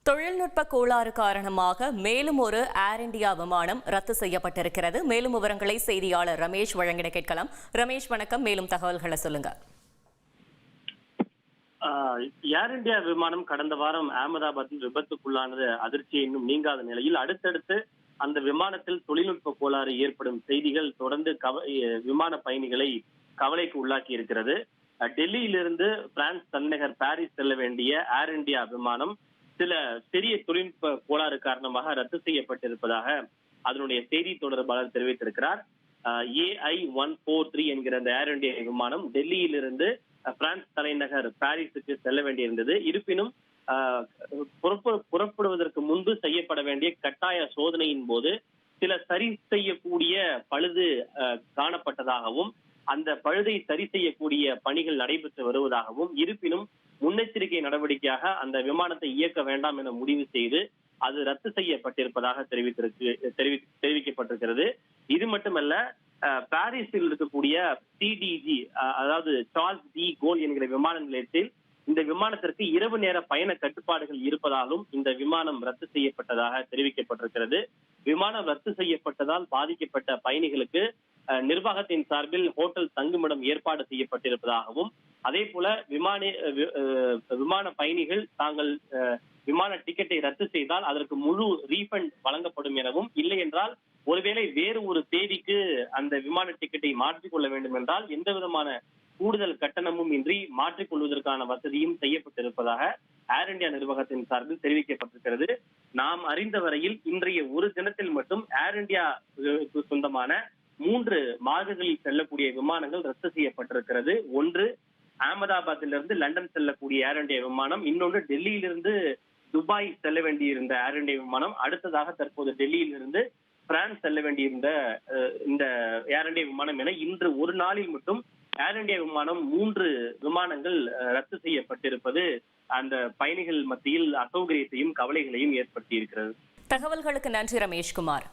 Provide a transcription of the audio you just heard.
தொழில்நுட்ப கோளாறு காரணமாக மேலும் ஒரு ஏர் இந்தியா விமானம் ரத்து செய்யப்பட்டிருக்கிறது. மேலும் விவரங்களை செய்தியாளர் ரமேஷ் வழங்கிட கேட்கலாம். ரமேஷ் வணக்கம், மேலும் தகவல்களை சொல்லுங்க. ஏர் இந்தியா விமானம் கடந்த வாரம் அகமதாபாத்தில் விபத்துக்குள்ளானது அதிர்ச்சியை இன்னும் நீங்காத நிலையில் அடுத்தடுத்து அந்த விமானத்தில் தொழில்நுட்ப கோளாறு ஏற்படும் செய்திகள் தொடர்ந்து விமான பயணிகளை கவலைக்கு உள்ளாக்கி இருக்கிறது. டெல்லியிலிருந்து பிரான்ஸ் தலைநகர் பாரிஸ் செல்ல வேண்டிய ஏர் இந்தியா விமானம் சில சிறிய தொழில்நுட்ப கோளாறு காரணமாக ரத்து செய்யப்பட்டிருப்பதாக அதனுடைய செய்தி தொடர்பாளர் தெரிவித்திருக்கிறார். AI-143 என்கிற அந்த ஏர் இந்தியா விமானம் டெல்லியிலிருந்து பிரான்ஸ் தலைநகர் பாரிஸுக்கு செல்ல வேண்டியிருந்தது. இருப்பினும் புறப்படுவதற்கு முன்பு செய்யப்பட வேண்டிய கட்டாய சோதனையின் போது சில சரி செய்யக்கூடிய பழுது காணப்பட்டதாகவும் அந்த பழுதை சரி செய்யக்கூடிய பணிகள் நடைபெற்று வருவதாகவும், இருப்பினும் முன்னெச்சரிக்கை நடவடிக்கையாக அந்த விமானத்தை இயக்க வேண்டாம் என முடிவு செய்து அது ரத்து செய்யப்பட்டிருப்பதாக தெரிவிக்கப்பட்டிருக்கிறது. இது மட்டுமல்ல, பாரிஸில் இருக்கக்கூடிய CDG, அதாவது சார்ல்ஸ் டி கோல் என்கிற விமான நிலையத்தில் இந்த விமானத்திற்கு இரவு நேர பயண கட்டுப்பாடுகள் இருப்பதாலும் இந்த விமானம் ரத்து செய்யப்பட்டதாக தெரிவிக்கப்பட்டிருக்கிறது. விமானம் ரத்து செய்யப்பட்டதால் பாதிக்கப்பட்ட பயணிகளுக்கு நிர்வாகத்தின் சார்பில் ஹோட்டல் தங்குமிடம் ஏற்பாடு செய்யப்பட்டிருப்பதாகவும், அதே போல விமான பயணிகள் தாங்கள் விமான டிக்கெட்டை ரத்து செய்தால் அதற்கு முழு ரீஃபண்ட் வழங்கப்படும் எனவும், இல்லை என்றால் ஒருவேளை வேறு ஒரு தேதிக்கு அந்த விமான டிக்கெட்டை மாற்றிக்கொள்ள வேண்டும் என்றால் எந்த விதமான கூடுதல் கட்டணமும் இன்றி மாற்றிக்கொள்வதற்கான வசதியும் செய்யப்பட்டிருப்பதாக ஏர் இந்தியா நிர்வாகத்தின் சார்பில் தெரிவிக்கப்பட்டிருக்கிறது. நாம் அறிந்த வரையில் இன்றைய ஒரு தினத்தில் மட்டும் ஏர் இந்தியா சொந்தமான 3 மார்க்கங்களில் செல்லக்கூடிய விமானங்கள் ரத்து செய்யப்பட்டிருக்கிறது. ஒன்று அகமதாபாத்திலிருந்து லண்டன் செல்லக்கூடிய ஏர் இந்தியா விமானம், இன்னொன்று டெல்லியிலிருந்து துபாய் செல்ல வேண்டியிருந்த ஏர் இந்தியா விமானம், அடுத்ததாக தற்போது டெல்லியிலிருந்து பிரான்ஸ் செல்ல வேண்டியிருந்த இந்த ஏர் இந்தியா விமானம் என இன்று ஒரு நாளில் மட்டும் ஏர் இந்தியா விமானம் 3 விமானங்கள் ரத்து செய்யப்பட்டிருப்பது அந்த பயணிகள் மத்தியில் அசௌகரியத்தையும் கவலைகளையும் ஏற்படுத்தி இருக்கிறது. தகவல்களுக்கு நன்றி ரமேஷ்குமார்.